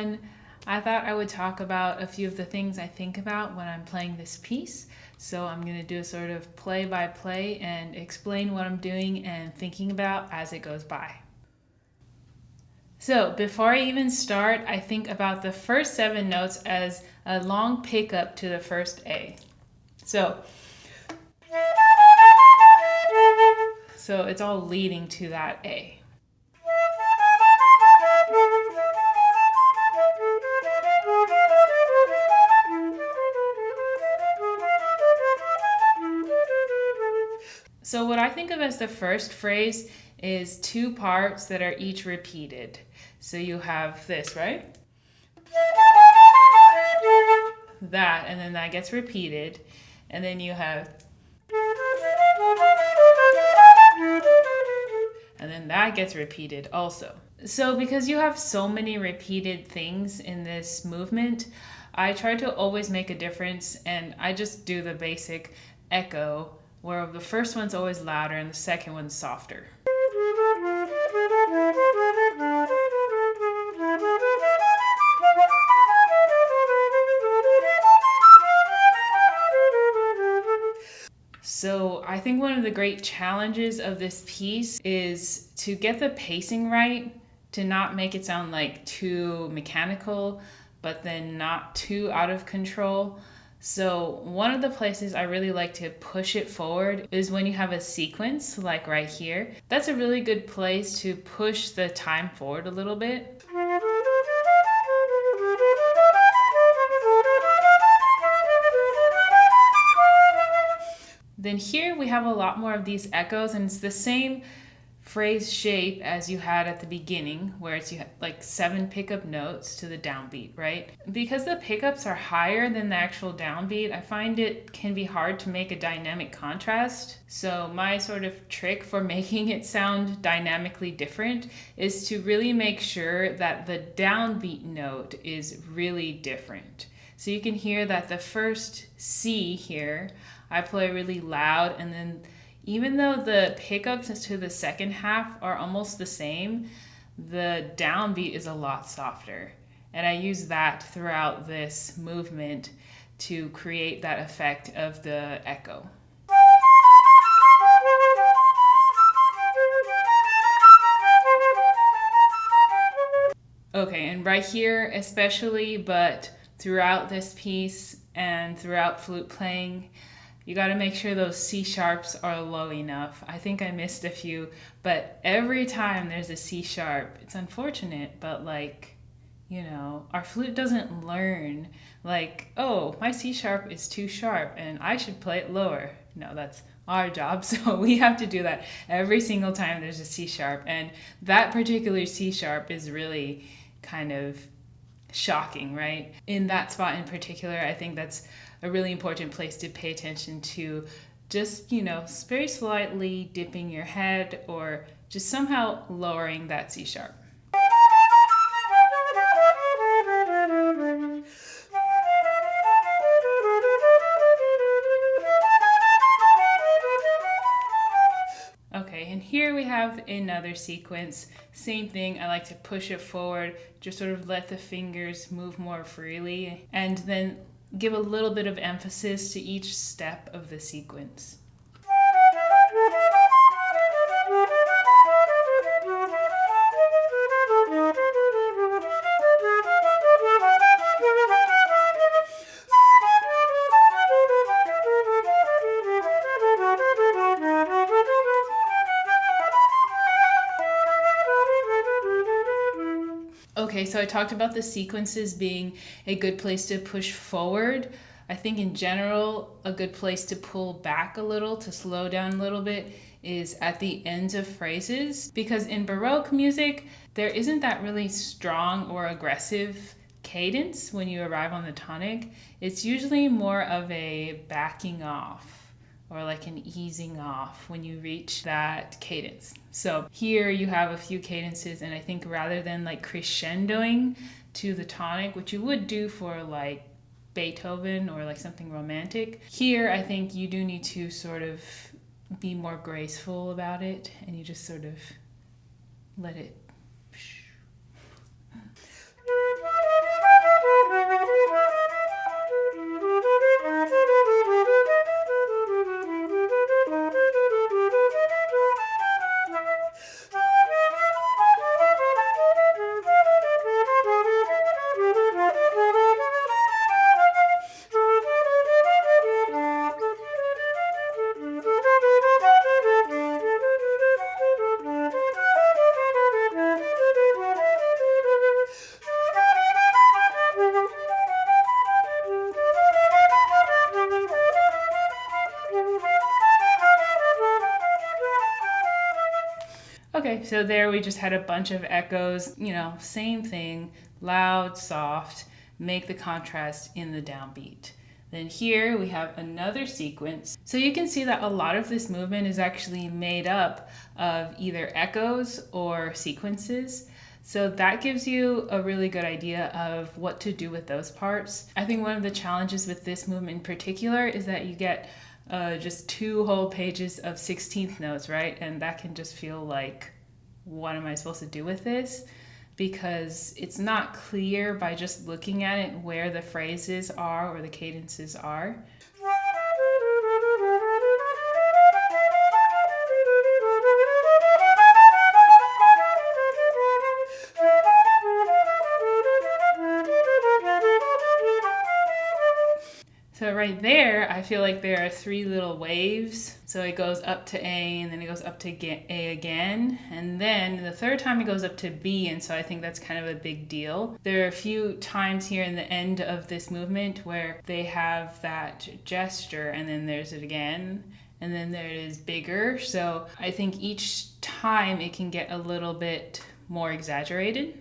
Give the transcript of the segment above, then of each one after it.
everyone. I thought I would talk about a few of the things I think about when I'm playing this piece. So I'm going to do a sort of play by play and explain what I'm doing and thinking about as it goes by. So before I even start, I think about the first 7 notes as a long pickup to the first A. So it's all leading to that A. So what I think of as the first phrase is 2 parts that are each repeated. So you have this, right? That, and then that gets repeated. And then you have, and then that gets repeated also. So because you have so many repeated things in this movement, I try to always make a difference, and I just do the basic echo, where the first one's always louder and the second one's softer. So I think one of the great challenges of this piece is to get the pacing right, to not make it sound like too mechanical, but then not too out of control. So one of the places I really like to push it forward is when you have a sequence, like right here. That's a really good place to push the time forward a little bit. Then here we have a lot more of these echoes, and it's the same phrase shape as you had at the beginning, where you have like 7 pickup notes to the downbeat, right? Because the pickups are higher than the actual downbeat, I find it can be hard to make a dynamic contrast. So my sort of trick for making it sound dynamically different is to really make sure that the downbeat note is really different. So you can hear that the first C here, I play really loud, and then even though the pickups to the second half are almost the same, the downbeat is a lot softer. And I use that throughout this movement to create that effect of the echo. Okay, and right here especially, but throughout this piece and throughout flute playing, you got to make sure those C sharps are low enough. I think I missed a few, but every time there's a C sharp, it's unfortunate, but our flute doesn't learn oh, my C sharp is too sharp and I should play it lower. No, that's our job. So we have to do that every single time there's a C sharp. And that particular C sharp is really kind of shocking, right? In that spot in particular, I think that's a really important place to pay attention to, just, very slightly dipping your head or just somehow lowering that C sharp. Okay, and here we have another sequence. Same thing, I like to push it forward, just sort of let the fingers move more freely, and then give a little bit of emphasis to each step of the sequence. Okay, so I talked about the sequences being a good place to push forward. I think in general, a good place to pull back a little, to slow down a little bit, is at the ends of phrases. Because in Baroque music, there isn't that really strong or aggressive cadence when you arrive on the tonic. It's usually more of a backing off, or like an easing off when you reach that cadence. So here you have a few cadences, and I think rather than crescendoing to the tonic, which you would do for Beethoven or something romantic, here I think you do need to sort of be more graceful about it, and you just sort of let it. Okay, so there we just had a bunch of echoes, you know, same thing, loud, soft, make the contrast in the downbeat. Then here we have another sequence. So you can see that a lot of this movement is actually made up of either echoes or sequences. So that gives you a really good idea of what to do with those parts. I think one of the challenges with this movement in particular is that you get just 2 whole pages of 16th notes, right? And that can just feel like, what am I supposed to do with this? Because it's not clear by just looking at it where the phrases are or the cadences are. So right there, I feel like there are 3 little waves. So it goes up to A, and then it goes up to A again. And then the third time it goes up to B, and so I think that's kind of a big deal. There are a few times here in the end of this movement where they have that gesture, and then there's it again, and then there it is bigger. So I think each time it can get a little bit more exaggerated.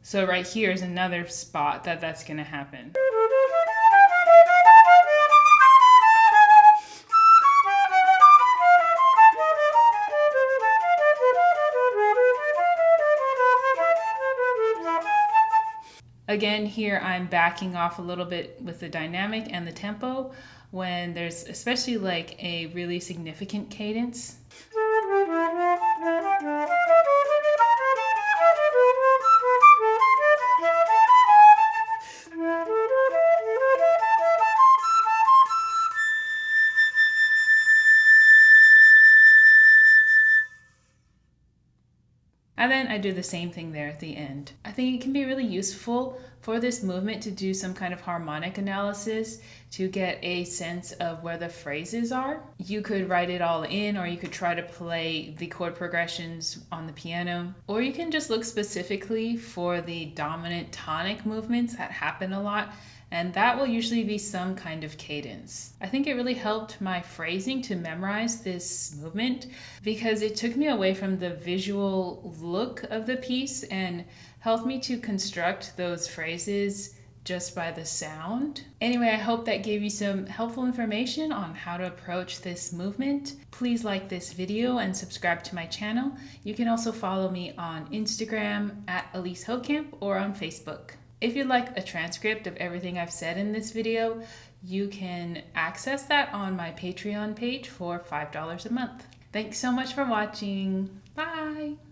So right here is another spot that's going to happen. Again, here I'm backing off a little bit with the dynamic and the tempo when there's especially like a really significant cadence. And then I do the same thing there at the end. I think it can be really useful for this movement to do some kind of harmonic analysis to get a sense of where the phrases are. You could write it all in, or you could try to play the chord progressions on the piano, or you can just look specifically for the dominant tonic movements that happen a lot, and that will usually be some kind of cadence. I think it really helped my phrasing to memorize this movement because it took me away from the visual look of the piece and helped me to construct those phrases just by the sound. Anyway, I hope that gave you some helpful information on how to approach this movement. Please like this video and subscribe to my channel. You can also follow me on Instagram at Elise Hokamp or on Facebook. If you'd like a transcript of everything I've said in this video, you can access that on my Patreon page for $5 a month. Thanks so much for watching. Bye!